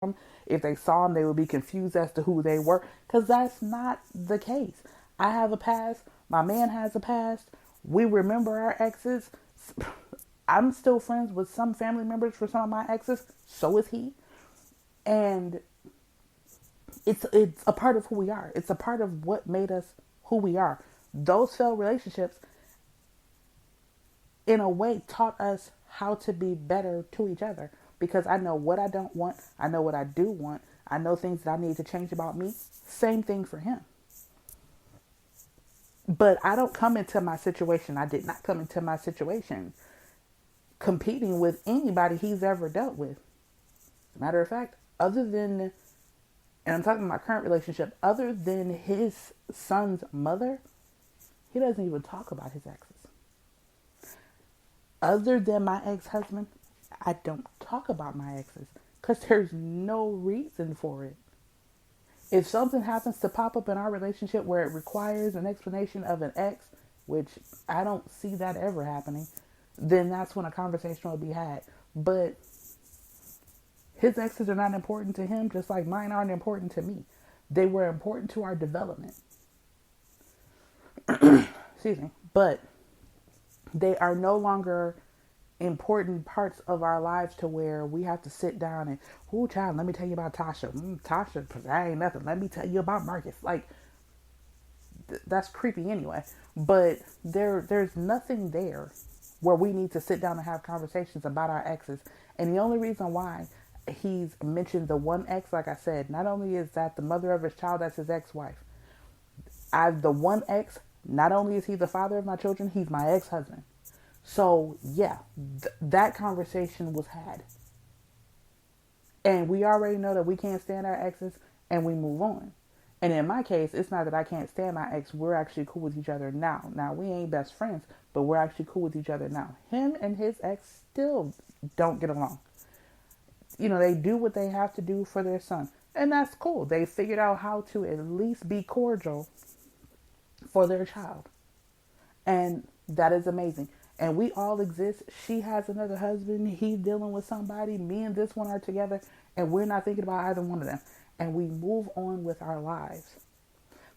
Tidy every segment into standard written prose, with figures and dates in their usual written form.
them. If they saw them, they would be confused as to who they were, because that's not the case. I have a past. My man has a past. We remember our exes. I'm still friends with some family members for some of my exes. So is he. And it's a part of who we are. It's a part of what made us who we are. Those failed relationships, in a way, taught us how to be better to each other. Because I know what I don't want. I know what I do want. I know things that I need to change about me. Same thing for him. But I don't come into my situation. I did not come into my situation competing with anybody he's ever dealt with. Matter of fact, other than, and I'm talking about my current relationship, other than his son's mother, he doesn't even talk about his exes. Other than my ex-husband, I don't talk about my exes because there's no reason for it. If something happens to pop up in our relationship where it requires an explanation of an ex, which I don't see that ever happening, then that's when a conversation will be had. But his exes are not important to him, just like mine aren't important to me. They were important to our development. Excuse me. But they are no longer important parts of our lives to where we have to sit down and, oh, child, let me tell you about Tasha. Tasha, that ain't nothing. Let me tell you about Marcus. Like, that's creepy anyway. But there's nothing there where we need to sit down and have conversations about our exes. And the only reason why he's mentioned the one ex, like I said, not only is that the mother of his child, that's his ex-wife. The one ex, not only is he the father of my children, he's my ex-husband. So, yeah, that conversation was had. And we already know that we can't stand our exes and we move on. And in my case, it's not that I can't stand my ex. We're actually cool with each other now. Now, we ain't best friends, but we're actually cool with each other now. Him and his ex still don't get along. You know, they do what they have to do for their son. And that's cool. They figured out how to at least be cordial for their child. And that is amazing. And we all exist. She has another husband. He's dealing with somebody. Me and this one are together. And we're not thinking about either one of them. And we move on with our lives.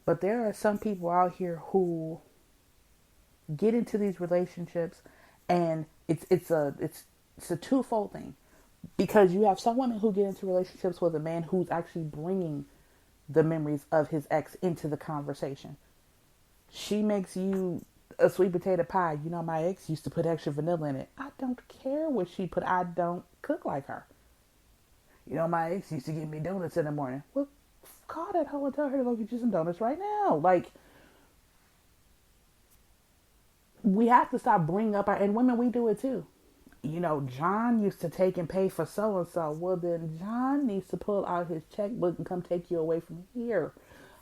But there are some people out here who get into these relationships, and it's a twofold thing. Because you have some women who get into relationships with a man who's actually bringing the memories of his ex into the conversation. She makes you a sweet potato pie. You know, my ex used to put extra vanilla in it. I don't care what she put. I don't cook like her. You know, my ex used to give me donuts in the morning. Well, call that hoe and tell her to go get you some donuts right now. Like, we have to stop bringing up and women, we do it too. You know, John used to take and pay for so-and-so. Well, then John needs to pull out his checkbook and come take you away from here.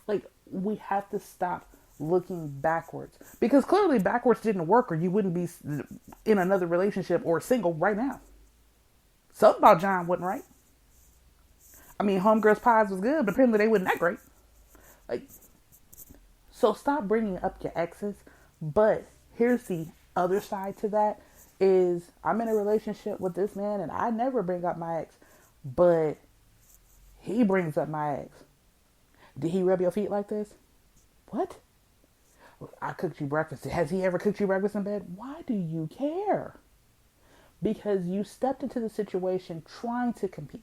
Like, we have to stop looking backwards. Because clearly backwards didn't work, or you wouldn't be in another relationship or single right now. Something about John wasn't right. I mean, homegirl's pies was good, but apparently they wasn't that great. Like, so stop bringing up your exes. But here's the other side to that is I'm in a relationship with this man and I never bring up my ex, but he brings up my ex. Did he rub your feet like this? What? I cooked you breakfast. Has he ever cooked you breakfast in bed? Why do you care? Because you stepped into the situation trying to compete.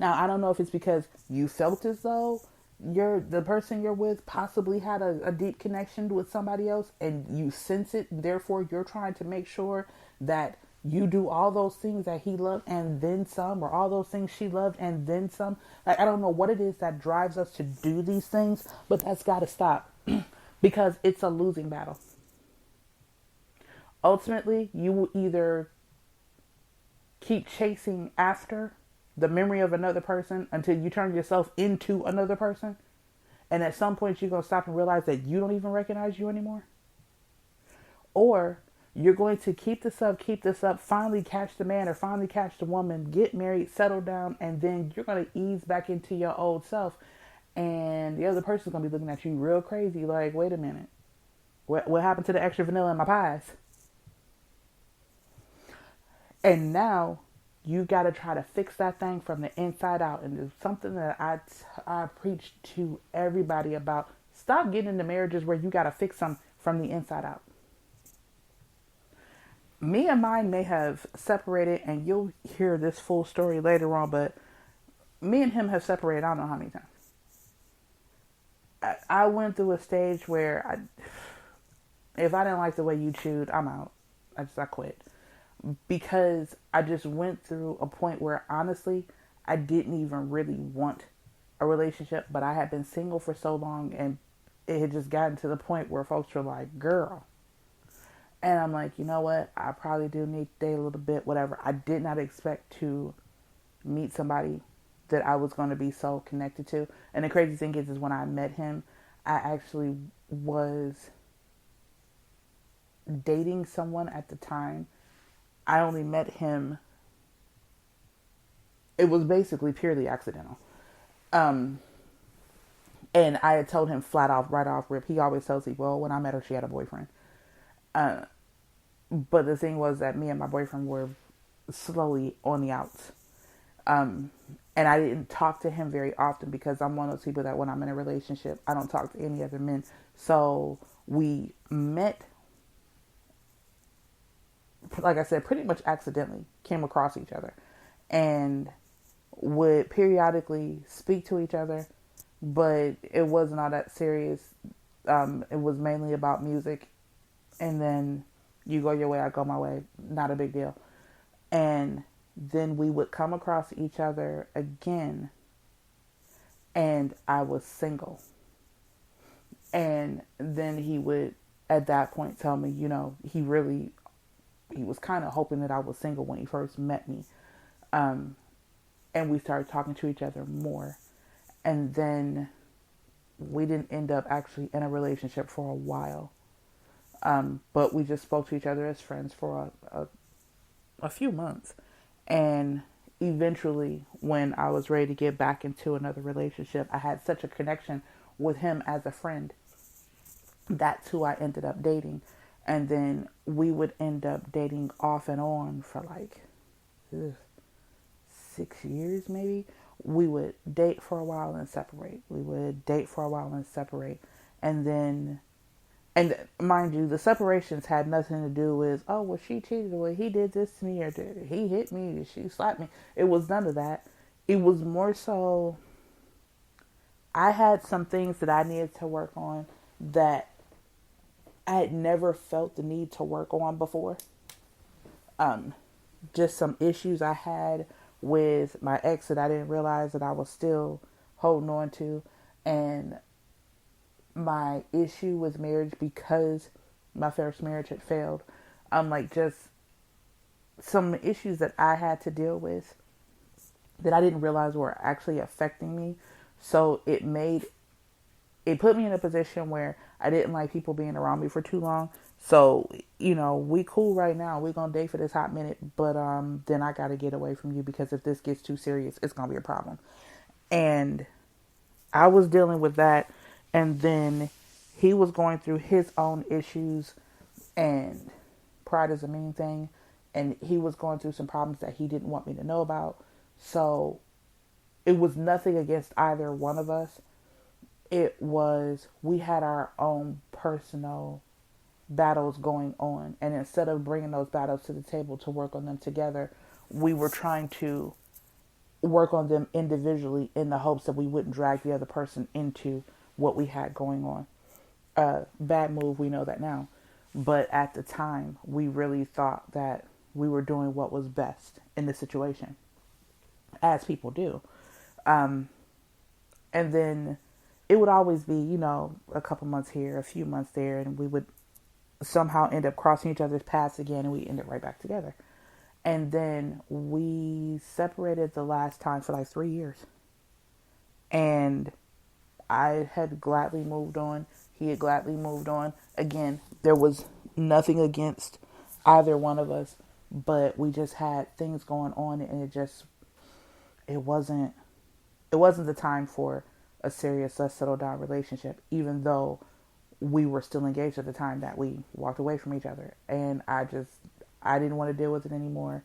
Now, I don't know if it's because you felt as though the person you're with possibly had a deep connection with somebody else and you sense it. Therefore, you're trying to make sure that you do all those things that he loved and then some, or all those things she loved and then some. Like, I don't know what it is that drives us to do these things, but that's got to stop because it's a losing battle. Ultimately, you will either keep chasing after the memory of another person until you turn yourself into another person. And at some point you're going to stop and realize that you don't even recognize you anymore. Or you're going to keep this up, finally catch the man or finally catch the woman, get married, settle down, and then you're going to ease back into your old self. And the other person's going to be looking at you real crazy like, wait a minute. What happened to the extra vanilla in my pies? And now You got to try to fix that thing from the inside out. And it's something that I preach to everybody about. Stop getting into marriages where you got to fix them from the inside out. Me and mine may have separated, and you'll hear this full story later on, but me and him have separated I don't know how many times. I went through a stage where if I didn't like the way you chewed, I'm out. I quit. Because I just went through a point where honestly, I didn't even really want a relationship, but I had been single for so long, and it had just gotten to the point where folks were like, girl. And I'm like, you know what? I probably do need to date a little bit, whatever. I did not expect to meet somebody that I was going to be so connected to. And the crazy thing is when I met him, I actually was dating someone at the time. I only met him. It was basically purely accidental. And I had told him flat off, right off rip. He always tells me, well, when I met her, she had a boyfriend. But the thing was that me and my boyfriend were slowly on the outs. And I didn't talk to him very often because I'm one of those people that when I'm in a relationship, I don't talk to any other men. So we met, like I said, pretty much accidentally, came across each other and would periodically speak to each other, but it wasn't all that serious. It was mainly about music, and then you go your way, I go my way, not a big deal. And then we would come across each other again, and I was single. And then he would, at that point, tell me, you know, he was kind of hoping that I was single when he first met me. And we started talking to each other more. And then we didn't end up actually in a relationship for a while. But we just spoke to each other as friends for a few months. And eventually, when I was ready to get back into another relationship, I had such a connection with him as a friend. That's who I ended up dating. And then we would end up dating off and on for like 6 years, maybe. We would date for a while and separate. We would date for a while and separate. And then, and mind you, the separations had nothing to do with, oh, well, she cheated, or he did this to me, or did he hit me, or she slapped me. It was none of that. It was more so, I had some things that I needed to work on that I had never felt the need to work on before. Just some issues I had with my ex that I didn't realize that I was still holding on to, and my issue with marriage because my first marriage had failed. Like just some issues that I had to deal with that I didn't realize were actually affecting me. So it put me in a position where I didn't like people being around me for too long. So, you know, we cool right now. We're going to date for this hot minute. But then I got to get away from you because if this gets too serious, it's going to be a problem. And I was dealing with that. And then he was going through his own issues. And pride is a mean thing. And he was going through some problems that he didn't want me to know about. So it was nothing against either one of us. It was, we had our own personal battles going on. And instead of bringing those battles to the table to work on them together, we were trying to work on them individually in the hopes that we wouldn't drag the other person into what we had going on. Bad move, we know that now. But at the time, we really thought that we were doing what was best in the situation, as people do. And then it would always be, you know, a couple months here, a few months there, and we would somehow end up crossing each other's paths again, and we end up right back together. And then we separated the last time for like 3 years. And I had gladly moved on. He had gladly moved on. Again, there was nothing against either one of us, but we just had things going on, and it wasn't the time for a serious, let's settle down relationship, even though we were still engaged at the time that we walked away from each other. And I didn't want to deal with it anymore.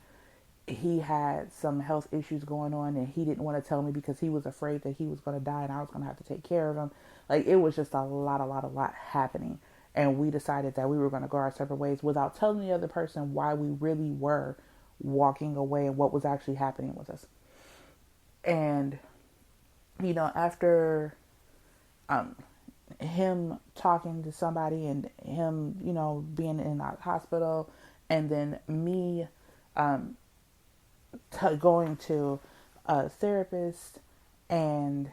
he had some health issues going on and he didn't want to tell me because he was afraid that he was going to die and I was going to have to take care of him. Like, it was just a lot happening. And we decided that we were going to go our separate ways without telling the other person why we really were walking away and what was actually happening with us. And, after him talking to somebody and him, being in the hospital, and then me going to a therapist and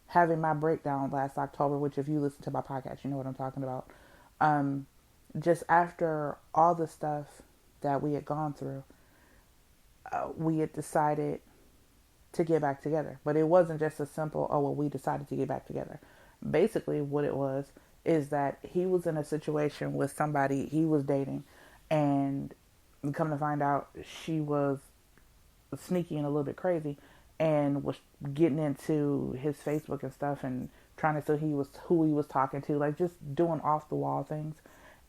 having my breakdown last October, which if you listen to my podcast, you know what I'm talking about. Just after all the stuff that we had gone through, we had decided to get back together. But it wasn't just a simple, oh, well, we decided to get back together. Basically, what it was is that he was in a situation with somebody he was dating, and come to find out, she was sneaky and a little bit crazy and was getting into his Facebook and stuff and trying to say he was who he was talking to, like just doing off the wall things.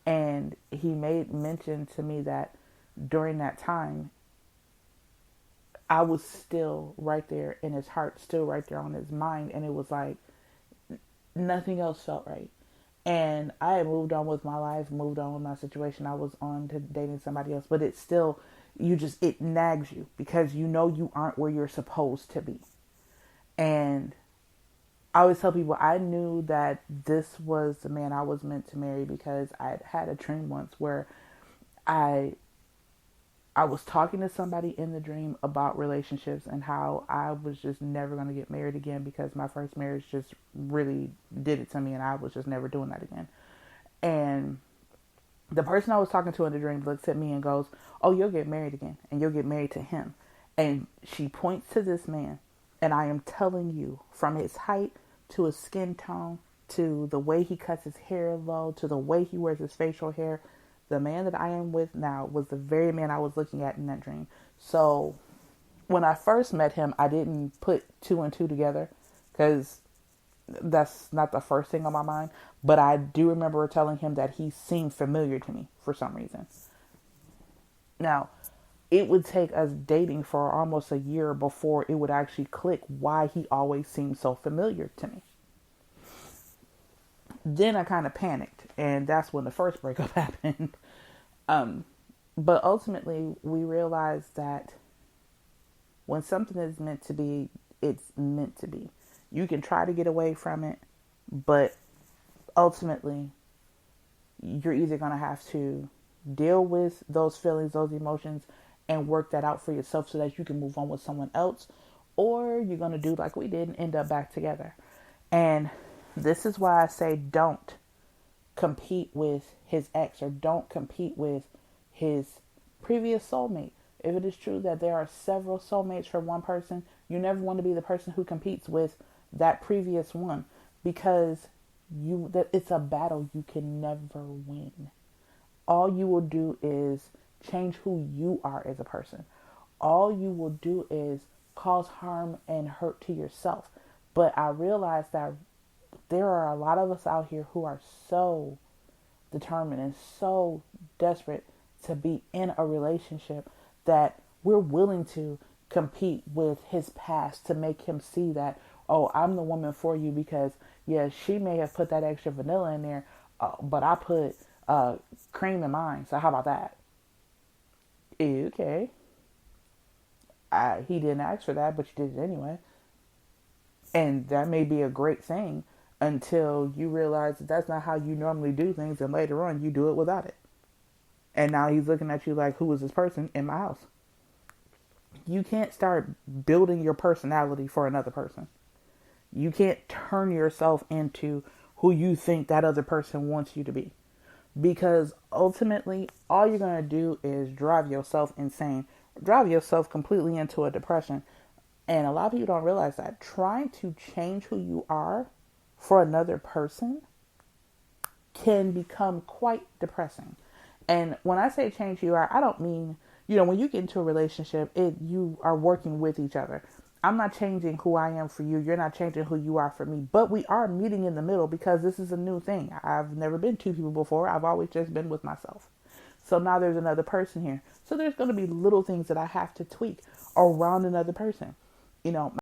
And he made mention to me that during that time, I was still right there in his heart, still right there on his mind. And it was like nothing else felt right. And I had moved on with my life, moved on with my situation. I was on to dating somebody else, but it's still, it nags you because you aren't where you're supposed to be. And I always tell people I knew that this was the man I was meant to marry because I had a dream once where I was talking to somebody in the dream about relationships and how I was just never going to get married again because my first marriage just really did it to me and I was just never doing that again. And the person I was talking to in the dream looks at me and goes, oh, you'll get married again and you'll get married to him. And she points to this man, and I am telling you, from his height to his skin tone, to the way he cuts his hair low, to the way he wears his facial hair, the man that I am with now was the very man I was looking at in that dream. So when I first met him, I didn't put two and two together because that's not the first thing on my mind. But I do remember telling him that he seemed familiar to me for some reason. Now, it would take us dating for almost a year before it would actually click why he always seemed so familiar to me. Then I kind of panicked, and that's when the first breakup happened. But ultimately, we realized that when something is meant to be, it's meant to be. You can try to get away from it, but ultimately, you're either going to have to deal with those feelings, those emotions, and work that out for yourself so that you can move on with someone else, or you're going to do like we did and end up back together. And this is why I say don't compete with his ex or don't compete with his previous soulmate. If it is true that there are several soulmates for one person, you never want to be the person who competes with that previous one because it's a battle you can never win. All you will do is change who you are as a person. All you will do is cause harm and hurt to yourself. But I realize that there are a lot of us out here who are so determined and so desperate to be in a relationship that we're willing to compete with his past to make him see that, oh, I'm the woman for you because, yeah, she may have put that extra vanilla in there, but I put cream in mine. So how about that? Okay. He didn't ask for that, but you did it anyway. And that may be a great thing until you realize that that's not how you normally do things. And later on, you do it without it. And now he's looking at you like, who is this person in my house? You can't start building your personality for another person. You can't turn yourself into who you think that other person wants you to be. Because ultimately, all you're going to do is drive yourself insane. Drive yourself completely into a depression. And a lot of people don't realize that. Trying to change who you are for another person can become quite depressing. And when I say change who you are, I don't mean, when you get into a relationship, you are working with each other. I'm not changing who I am for you. You're not changing who you are for me. But we are meeting in the middle because this is a new thing. I've never been two people before. I've always just been with myself. So now there's another person here. So there's going to be little things that I have to tweak around another person. You know,